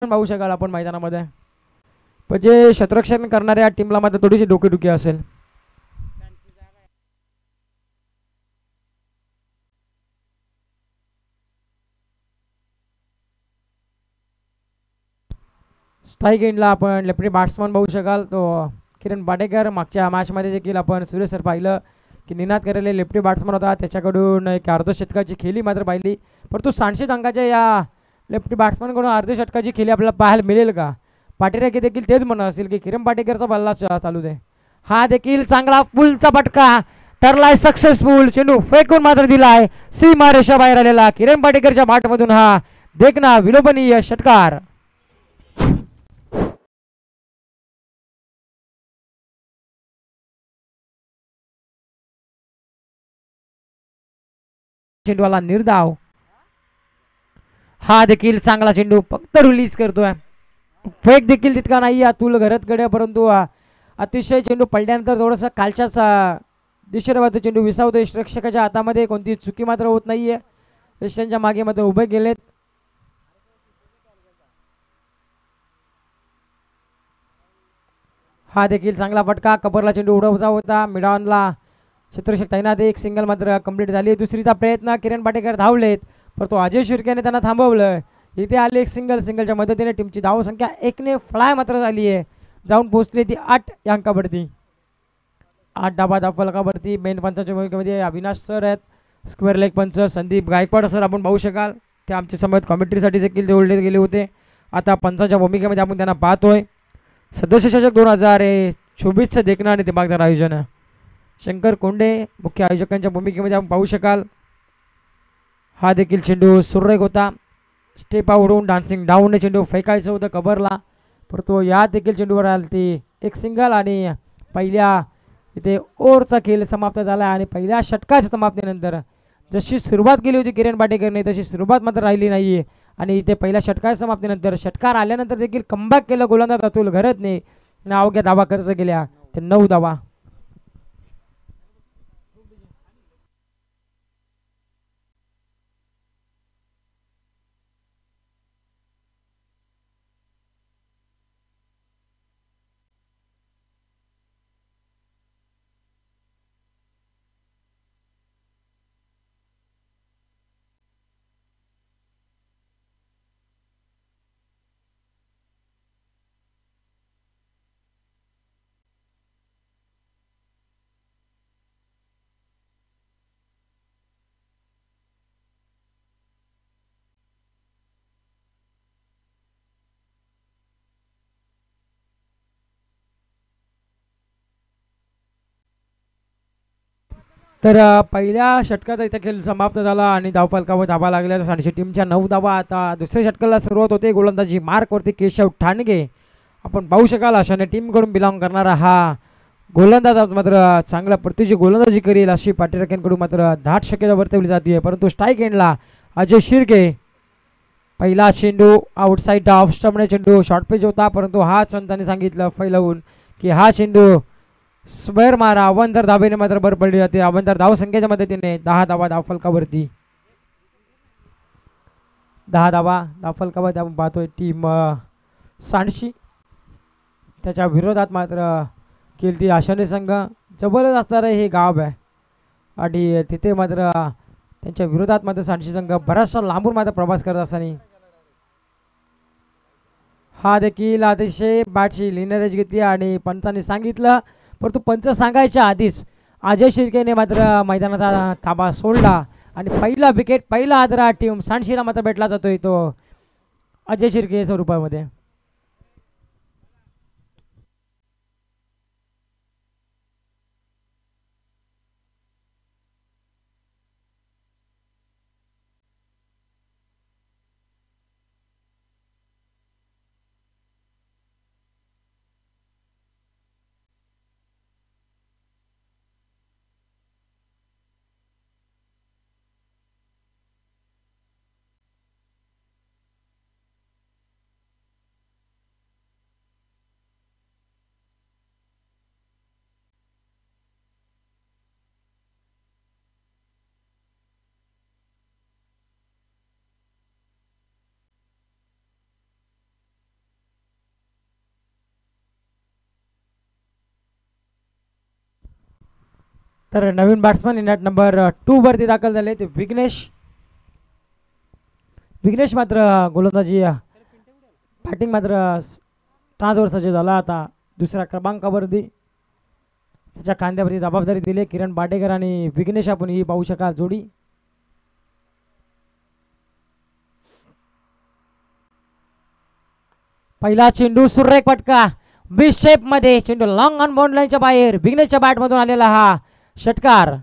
पाहू शकाल आपण मैदानामध्ये. म्हणजे क्षेत्ररक्षण करणाऱ्या टीमला मात्र थोडीशी डोकेदुखी असेल. स्ट्राईक एंडला आपण लेफ्टी बॅट्समन पाहू शकाल तो किरण पाटेकर. मागच्या मॅचमध्ये देखील आपण सुरेश सर पाहिलं की निनाद करेले लेफ्टी बॅट्समन होता, त्याच्याकडून एक अर्धशतकाची खेळी मात्र पाहिली. परंतु 67 अंकाच्या या लेफ्टी बॅट्समनकडून अर्धशतकाची खेळी आपल्याला पाहायला मिळेल का? पाटेकर देखील तेच म्हणत असतील की किरण पाटेकरचा बल्ला चालू दे. हा देखील चांगला पुलचा फटका ठरलाय सक्सेसफुल. चेंडू फेकून मात्र दिलाय सीमा रेषा बाहेर आलेला किरण पाटेकरच्या बॅटमधून हा देखना विलोभनीय षटकार. चेंडूला निर्धाव. हा देखील चांगला चेंडू फक्त रिलीज करतोय. फेक देखील तितका नाही अतुल घरतकडे, परंतु अतिशय चेंडू पडल्यानंतर थोडंसं कालच्याच दिशेने मात्र चेंडू विसावतोय. रक्षकाच्या हातामध्ये कोणती चुकी मात्र होत नाहीये. यशांच्या मागे मात्र उभे गेलेत. हा देखील चांगला फटका. कबरला चेंडू उडवचा होता. मिडॉनला क्षेत्ररक्षक तैनात. एक सिंगल मात्र कंप्लीट झाली. दुसरीचा प्रयत्न किरण पाटेकर धावलेत, परंतु अजय शिर्केने त्यांना थांबवलं. इथे आले एक सिंगलच्या मदतीने टीमची धावसंख्या 1ने फ्लाय मात्र झाली आहे, जाऊन पोहोचली ती 8 या अंकावरती. 8 डाबा फलकावरती. मेन पंचाच्या भूमिकेमध्ये अविनाश सर आहेत. स्क्वेअर लेग पंच संदीप गायकवाड सर आपण पाहू शकाल. ते आमच्या समोर कॉमेंट्रीसाठी देखील जोडले गेले होते. आता पंचाच्या भूमिकेमध्ये आपण त्यांना पाहतोय. सदस्य चषक 2024चं देखणं आणि दिमागदार आयोजन. शंकर कोंडे मुख्य आयोजकांच्या भूमिकेमध्ये आपण पाहू शकाल. हा देखील चेंडू सुरेख होता. स्टेप आवडून डान्सिंग डाऊन चेंडू फेकायचं होतं कबरला, परंतु या देखील चेंडूवर आली ती एक सिंगल. आणि पहिल्या इथे ओव्हरचा खेळ समाप्त झाला. आणि पहिल्या षटकाच्या समाप्तीनंतर जशी सुरुवात केली होती किरण पाटेकरने तशी सुरुवात मात्र राहिली नाही. आणि इथे पहिल्या षटकाच्या समाप्तीनंतर षटकार आल्यानंतर देखील कमबॅक केलं गोलंदाज अतुल घरतने. अवघ्या धावा खर्च केल्या ते 9 धावा. तर पहिल्या षटकाचा इथे खेळ समाप्त झाला आणि धावफलकावर धाबा लागल्या. सांडशी टीमच्या 9 धाबा. आता दुसऱ्या षटकाला सुरुवात होते. गोलंदाजी मार्कवरती केशव ठाणगे आपण पाहू शकाल. अशाने टीमकडून बिलॉंग करणारा हा गोलंदाज मात्र चांगल्या प्रतीची गोलंदाजी करेल अशी पाटेकरांकडून मात्र दाट शक्यता वर्तवली जाते. परंतु स्ट्राईक एंडला अजय शिर्के. पहिला चेंडू आउटसाईड ऑफ स्टंपने चेंडू शॉर्ट पेज होता, परंतु हा संतांनी सांगितलं फैलावून की हा चेंडू स्क्वेअर मारा. अवंतर धाबेने मात्र भर पडली जाते. अवंतर धावसंख्येच्या मदतीने 10 धावा धावफलकावरती. 10 धावा धावफलकावरती आपण पाहतोय. टीम सांडशी त्याच्या विरोधात मात्र केलती आशाने संघ. जबरदस्त असणारं हे गाव आहे आणि तिथे मात्र त्यांच्या विरोधात मात्र सांडशी संघ बराचसा लांबून मात्र प्रवास करत असताना हा देखील अतिशय बॅटची लिनरेज घेतली आणि पंचांनी सांगितलं, परंतु पंच सांगायच्या आधीच अजय शिर्केने मात्र मैदानाचा ताबा सोडला आणि पहिला विकेट पहिला आदरा टीम सांडशीला मात्र भेटला जातोय तो अजय शिर्के स्वरूपामध्ये. तर नवीन बॅट्समन नॅट नंबर 2 वरती दाखल झाले ते विघ्नेश. विघ्नेश मात्र गोलंदाजी बॅटिंग मात्र स्टाजवर सज्ज झाला. आता दुसऱ्या क्रमांकावरती त्याच्या खांद्यावरती जबाबदारी दिली किरण बाटेकर आणि विघ्नेश. आपण ही पाहू शकाल जोडी. पहिला चेंडू सुरेख फटका बी शेप मध्ये, चेंडू लॉंग ऑन बाउंड लाईनच्या बाहेर. विघ्नेशच्या बॅट मधून आलेला हा षटकार.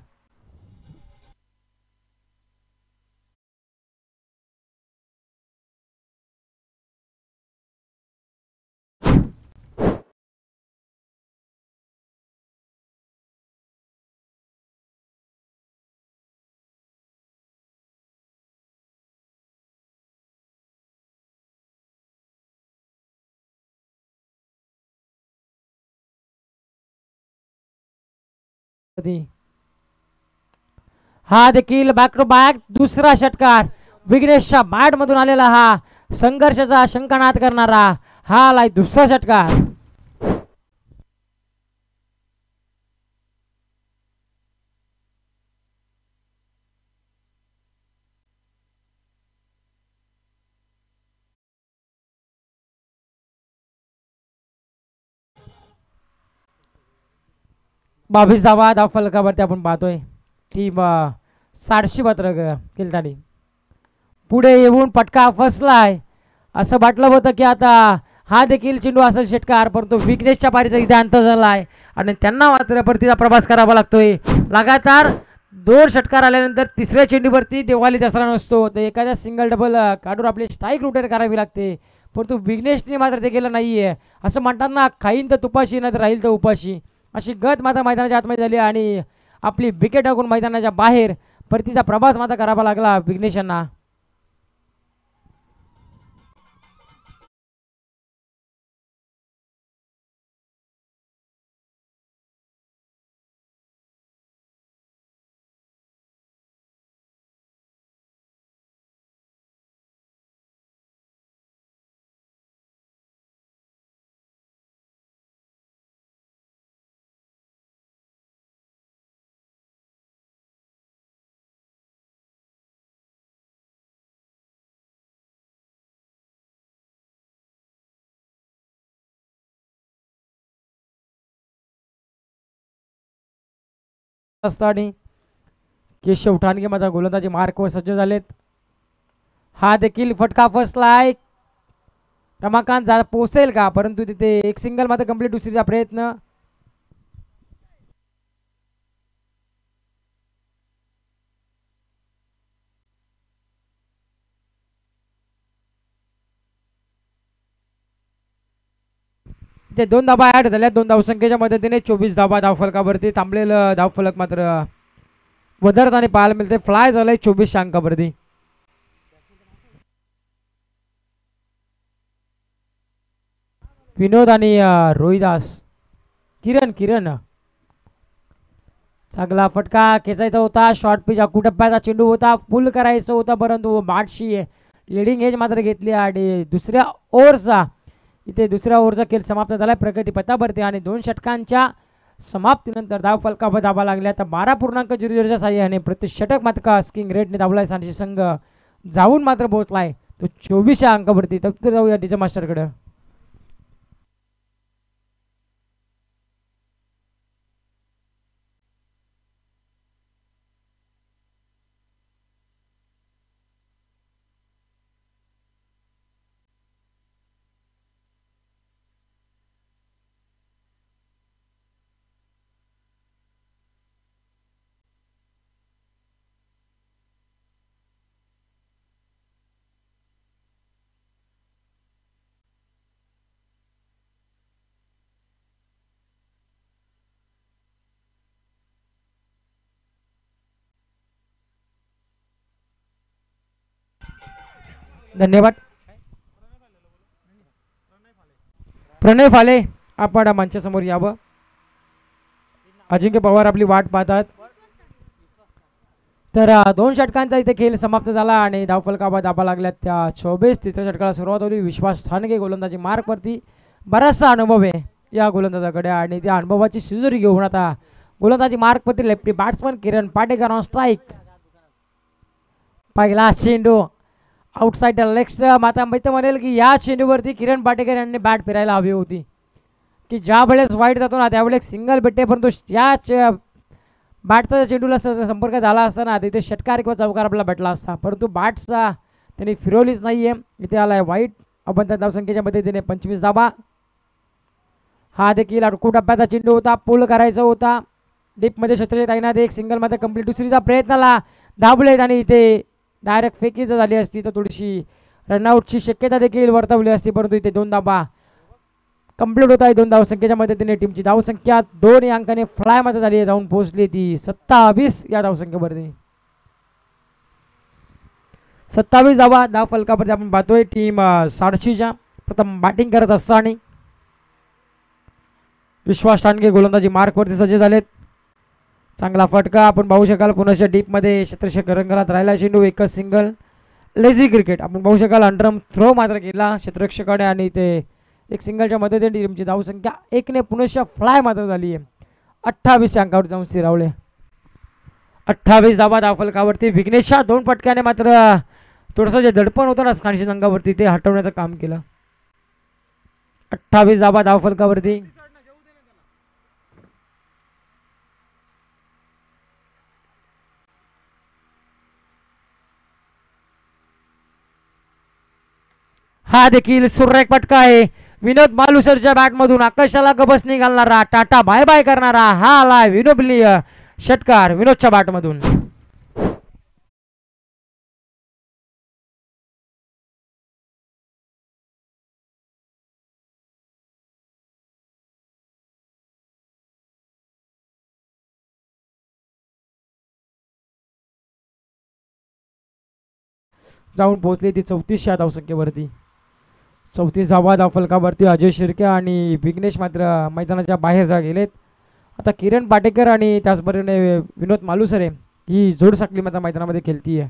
हा देखील बॅक टू बॅक दुसरा षटकार. विघ्नेशच्या बॅट मधून आलेला हा संघर्षाचा शंकानाद करणारा हा लाय दुसरा षटकार. बावीस धावा धाव फलकावरती आपण पाहतोय. टीम 60 पत्रक केलतानी पुढे येऊन पटका फसलाय. असं वाटलं होतं की आता हा देखील चेंडू असेल षटकार, परंतु विघ्नेशच्या पारीचा इथे अंत झालाय आणि त्यांना मात्र परतीचा प्रवास करावा लागतोय. लगातार 2 षटकार आल्यानंतर तिसऱ्या चेंडूवरती दिवाळी दसरा नसतो, तर एखाद्या सिंगल डबल काढून आपली स्ट्राईक रोटेट करावी लागते. परंतु विघ्नेशने मात्र ते केलं नाहीये. असं म्हणताना खाईन तर तुपाशी नाही तर राहील तर उपाशी, अशी गत मात्र मैदानाच्या आतमध्ये झाली आणि आपली विकेट टाकून मैदानाच्या बाहेर परतीचा प्रवास मात्र करावा लागला विघ्नेश यांना. आणि केशव ठाणगे मात्र गोलंदाजी मार्कवर सज्ज झालेत. हा देखील फटका फसलाय. रमाकांत पोहोचेल का, परंतु तिथे एक सिंगल मात्र कंप्लीट. दुसरीचा प्रयत्न ते 2 धाबा ऍड झाल्या. 2 धावसंख्येच्या मदतीने 24 धाबा धावफलकावरती. थांबलेलं धावफलक मात्र वदरताने पाहायला मिळते. फ्लाय झालंय 24 अंकावरती. विनोद आणि रोहिदास. किरण चांगला फटका खेचायचा होता. शॉर्ट पिच अकुटप्प्याचा चेंडू होता. फुल करायचं होता, परंतु बाटशी लिडिंग एज मात्र घेतली आणि दुसऱ्या ओव्हरचा इथे दुसऱ्या ओव्हरचा खेळ समाप्त झाला प्रगती पथावरती आणि 2 षटकांच्या समाप्तीनंतर धाव फलकावर धावा लागल्या. तर 12.00च्या साह्याने प्रति षटक मात्र आस्किंग रेटने धावलाय. सांची संघ जाऊन मात्र पोहोचलाय तो 24 अंकावरती. तर जाऊया डीजे मास्टरकडे. धन्यवाद. प्रणय फाले आपण मंचासमोर यावं. अजिंक्य पवार आपली वाट पाहतात. तर 2 षटकांचा इथे खेळ समाप्त झाला आणि धावफलकावर धाबा लागल्या त्या 24. तिसऱ्या षटकाला सुरुवात होती. विश्वास ठाणगे गोलंदाजी मार्कवरती. बराचसा अनुभव आहे या गोलंदाजाकडे आणि त्या अनुभवाची शिजोरी घेऊन आता गोलंदाजी मार्कवरती lefty batsman Kiran Patekar on strike. पहिला चेंडू आउटसाइड लेग. माता माहिती म्हणेल की या चेंडूवरती किरण पाटेकर यांनी बॅट फिरायला हवी होती, की ज्या वेळेस वाईट जातो ना त्यावेळेस सिंगल भेटते, परंतु या बॅटचा चेंडूला संपर्क झाला असताना तिथे षटकार किंवा चौकार आपल्याला भेटला असता, परंतु बॅटचा त्यांनी फिरवलीच नाहीये. इथे आलाय वाईट. अबंतर धावसंख्येच्या मदतीने 25 धावा. हा देखील अडकू टप्प्याचा चेंडू होता, पूल करायचा होता. डीपमध्ये क्षेत्राच्या तैनात एक सिंगलमध्ये कंप्लीट. दुसरीचा प्रयत्नाला दाबलेत आणि इथे डायरेक्ट फेकी जर झाली असती तर थोडीशी रनआउटची शक्यता देखील वर्तवली असती, परंतु इथे 2 धावा कंप्लीट होत आहे. 2 धावसंख्येच्या मदतीने टीमची धावसंख्या 2 या अंकाने फ्लाय मध्ये झाली आहे, जाऊन पोहोचली ती 27 या धावसंख्येवरती. 27 धाव फलकावरती आपण पाहतोय. टीम सारशीच्या प्रथम बॅटिंग करत असताना विश्वास ठाणगे गोलंदाजी मार्कवरती सज्ज झालेत. चांगला फटका आपण पाहू शकाल. पुन्हा डीपमध्ये क्षेत्ररक्षक रंगलात राहिला चेंडू. एकच सिंगल. लेझी क्रिकेट आपण पाहू शकाल. अंडरम थ्रो मात्र केला क्षेत्ररक्षकाने आणि ते एक सिंगलच्या मदतीने टीमची धावसंख्या 1 ने पुनश्च फ्लाय मात्र झाली आहे. 28 अंकावर जाऊन स्थिरावले. 28 धावा धावफलकावरती. विघ्नेशच्या 2 फटक्याने मात्र थोडंसं जे दडपण होतं ना खानशी संघावरती ते हटवण्याचं काम केलं. 28 धावा धावफलकावरती. हा देखील सुरेख फटका आहे. विनोद मालुसरच्या बॅटमधून आकाशाला गबसणी घालणारा, टाटा बाय बाय करणारा हा आला विनोदनीय षटकार विनोदच्या बॅटमधून. जाऊन पोहोचली ती 34 या धावसंख्येवरती. 34 धावा धावफलकावरती. अजय शिर्के आणि विघ्नेश मात्र मैदानाच्या बाहेर जा गेलेत. आता किरण पाटेकर आणि त्याचबरोबर विनोद मालुसरे ही जोड साखळी मात्र मैदानामध्ये खेळती आहे.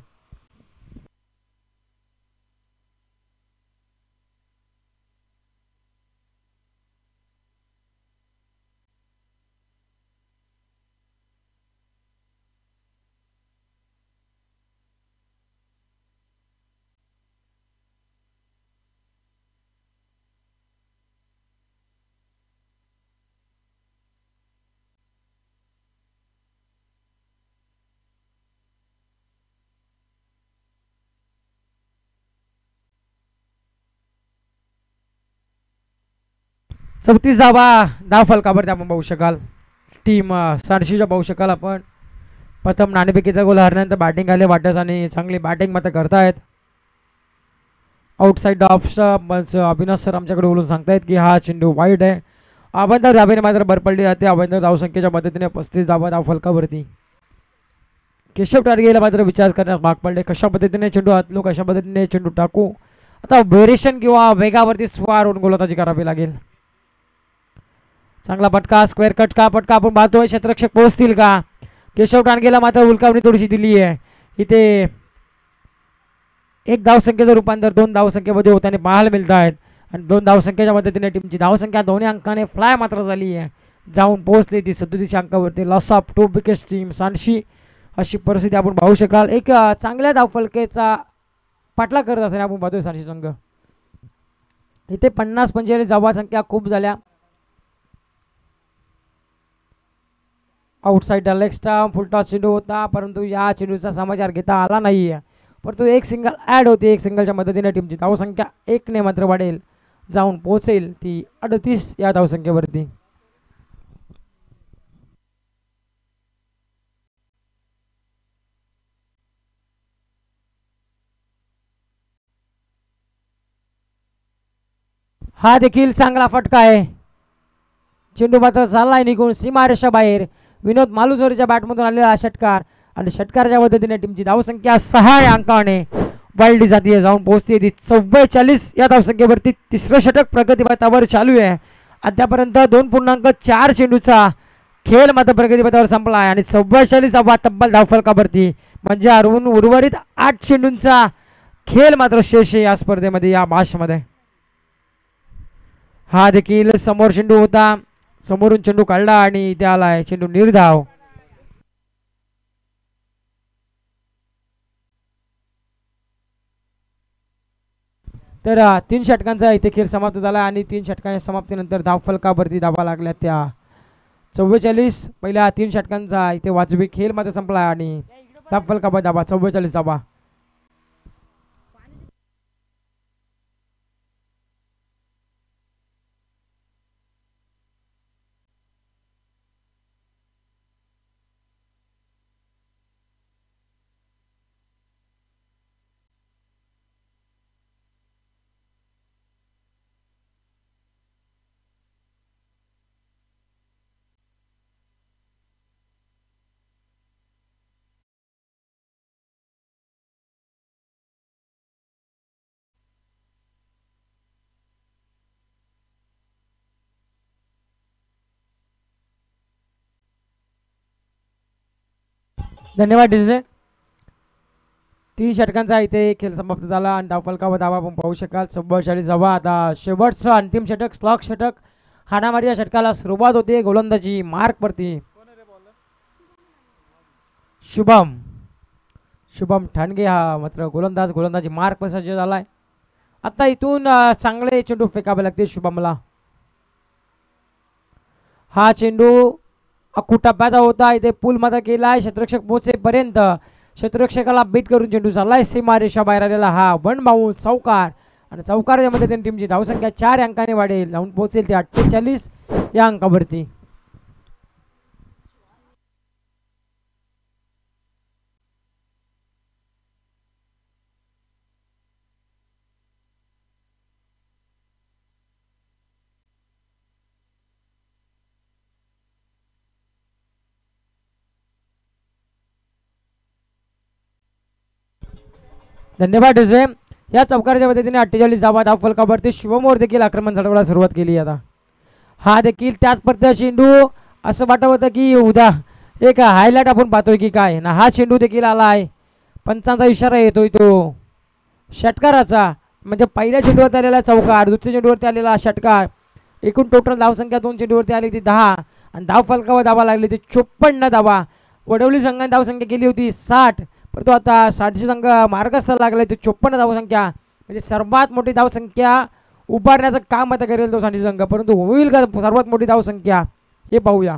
चौतीस धावफलकावरती आपण पाहू शकाल. टीम सारशीच्या पाहू शकाल आपण. प्रथम नाणेफेकीचा गोल हरल्यानंतर बॅटिंग आले वाटत आणि चांगली बॅटिंग मात्र करतायत. Outside off stump Avinash sir आमच्याकडे बोलून सांगतायत की हा चेंडू वाईट आहे. अभ्यंतर धावेने मात्र भर पडली जाते. अभ्यंतर धावसंख्येच्या मदतीने 35 धावा धावफलकावरती. केशव टारगेला मात्र विचार करण्यास भाग पडले. कशा पद्धतीने चेंडू हातलो, कशा पद्धतीने चेंडू टाकू. आता व्हेरिएशन किंवा वेगावरती स्वार होऊन गोलंदाजी करावी लागेल. चांगला फटका. स्क्वेअर कट का फटका आपण पाहतोय. क्षेत्ररक्षक पोहोचतील का. केशव टाणगेला मात्र उलकावणी थोडीशी दिली आहे. इथे 1 धावसंख्येचं रूपांतर 2 धावसंख्येमध्ये होताना पाहायला मिळत आहेत आणि 2 धावसंख्येच्या मदतीने टीमची धावसंख्या 2 अंकाने फ्लाय मात्र झाली आहे, जाऊन पोहोचली ती 37 अंकावरती. लॉस ऑफ 2 विकेट्स टीम सानशी अशी परिस्थिती आपण पाहू शकाल. एक चांगल्या धावफलकेचा पाठलाग करत असताना आपण पाहतोय सानशी संघ. इथे 50-45 धावसंख्या खूप झाल्या. आउटसाइड लेग स्टंप फुलटॉस चेंडू होता, परंतु या चेंडूचा समाचार घेता आला नाही आहे. परंतु एक सिंगल ॲड होते. एक सिंगलच्या मदतीने टीमची धावसंख्या 1 ने मात्र वाढेल, जाऊन पोहोचेल ती 38 या धावसंख्येवरती. हा देखील चांगला फटका आहे. चेंडू मात्र चाललाय निघून सीमारेषा बाहेर. विनोद मालुसरेच्या बॅटमधून आलेला षटकार आणि षटकाराच्या मदतीने टीमची धावसंख्या 6 अंकाने वाढली जाते, जाऊन पोहोचते ती 44 या धावसंख्येवरती. तिसरं षटक प्रगतीपथावर चालू आहे. अद्यापर्यंत 2.4 चेंडूचा खेळ मात्र प्रगतीपथावर संपला आहे आणि 44 धावा तब्बल धावफलकावरती, म्हणजे अरवून उर्वरित 8 चेंडूंचा खेळ मात्र शेष आहे या स्पर्धेमध्ये, या मॅचमध्ये. हा देखील समोर चेंडू होता. समोरून चेंडू काढला आणि इथे आलाय चेंडू निर्धाव. तर 3 षटकांचा इथे खेळ समाप्त झाला आणि 3 षटकांच्या समाप्तीनंतर धावफलकावरती धावा लागल्या त्या 44. पहिल्या 3 षटकांचा इथे वाजवी खेळ मात्र संपला आणि धावफलकावर धावा 44 धावा. धन्यवाद डीजे. 3 षटकांचा इथे खेळ समाप्त झाला आणि धावफलकावर धावा आपण पाहू शकाल 44 धावा. आता शेवटचं अंतिम षटक स्लॉग षटक. हाणामारी या षटकाला सुरुवात होते. गोलंदाजी मार्क वरती शुभम ठाणगे हा मात्र गोलंदाजी मार्क पण सज्ज झालाय. आता इथून चांगले चेंडू फेकावे लागते शुभमला. हा चेंडू टप्प्याचा होता. इथे पूल मात्र केलाय क्षेत्ररक्षक पोहोचेपर्यंत. क्षेत्ररक्षकाला बीट करून चेंडू चाललाय सीमारेषा बाहेर आलेला हा वन बाउंस चौकार आणि चौकारच्या मध्ये टीमची धावसंख्या 4 अंकाने वाढेल. जाऊन पोहोचेल ते 48 या अंकावरती. धन्यवाद डीजे. या चौकाराच्या पद्धतीने 48 धावा धावफलकावरती शिवमवर देखील आक्रमण झळकायला सुरुवात केली. आता हा देखील त्याच पद्धतीचा चेंडू असं वाटत होतं की उद्या एक हायलाइट आपण पाहतोय की काय ना. हा चेंडू देखील आला आहे. पंचांचा इशारा येतोय तो षटकाराचा. म्हणजे पहिल्या चेंडूवरती आलेला चौकार, दुसऱ्या चेंडूवरती आलेला षटकार. एकूण टोटल धावसंख्या 2 चेंडूवरती आली ती 10 आणि धावफलकावर धावा लागली ती 54 धावा. वडवली संघाने धावसंख्या केली होती 60, परंतु आता 60ची संघ मार्गस्थ लागला तो 54 धावसंख्या. म्हणजे सर्वात मोठी धावसंख्या उभारण्याचं काम आता करेल तो 60 संघ. परंतु होईल का सर्वात मोठी धावसंख्या हे पाहूया.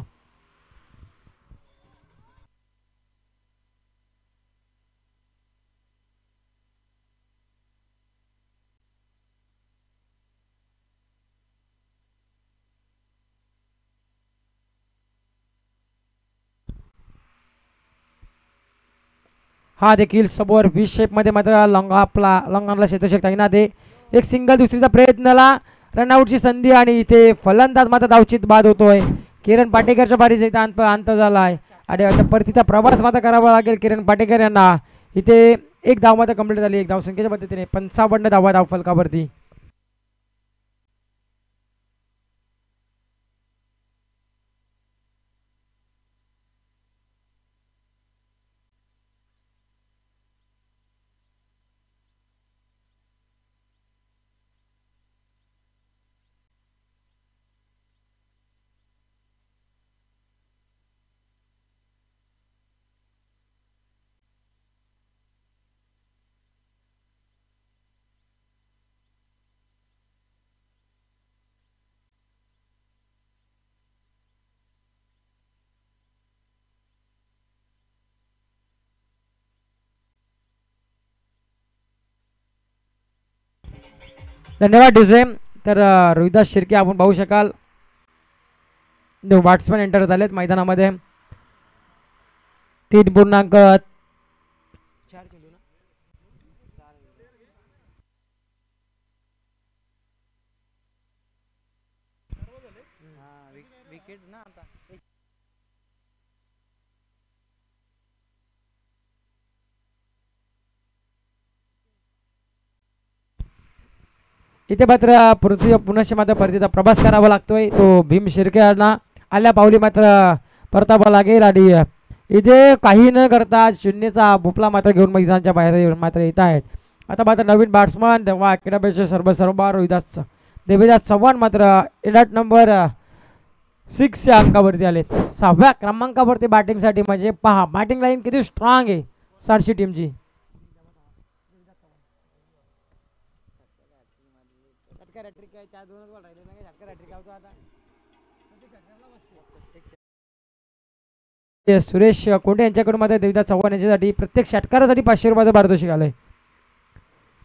हा देखील समोर व्ही शेप मध्ये मात्र लॉंगॉनला क्षेत्ररक्षक तैनात आहे. एक सिंगल दुसरीचा प्रयत्नाला रनआउटची संधी आणि इथे फलंदाज मात्र धावचित बाद होतोय. किरण पाटेकरच्या बारीचा इथे अंत झाला आहे आणि आता परतीचा प्रवास मात्र करावा लागेल किरण पाटेकर यांना. इथे एक धाव मात्र कंप्लीट झाली. एक धावसंख्येच्या पद्धतीने 55 धावा धावफलकावरती. धन्यवाद डीजे. तर रोहिदास शिर्के आपण पाहू शकाल बॅट्समॅन एंटर झालेत मैदानामध्ये. 3.4 विकेट ना आता. इथे मात्र पुनश्च मात्र परतीचा प्रवास करावा लागतोय. तो भीम शिर्के यांना आल्या पावली मात्र परतावा लागेल आणि इथे काही न करता शून्यचा भोपला मात्र घेऊन मैदानाच्या बाहेर मात्र येत आहेत. आता मात्र नवीन बॅट्समन तेव्हा अकॅडमीचे सर्व रोहिदास देवीदास चव्हाण मात्र इनाट नंबर 6 या अंकावरती आलेत. 6व्या क्रमांकावरती बॅटिंगसाठी. म्हणजे पहा बॅटिंग लाईन किती स्ट्रॉंग आहे सारशी टीमची. सुरेश कोंडे यांच्याकडून मध्ये देविदास चव्हाण यांच्यासाठी प्रत्येक षटकारासाठी 500 रुपयाचं पारितोषिक आलंय.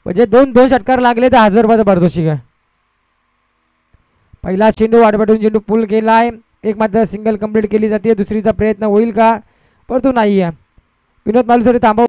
म्हणजे दोन षटकार लागले तर 1000 रुपयाचं पारितोषिक आहे. पहिला चेंडू वाटपाटून चेंडू पूल केलाय. एक मात्र सिंगल कंप्लीट केली जाते. दुसरीचा प्रयत्न होईल का परंतु नाही आहे. विनोद मालुसरे थांबव.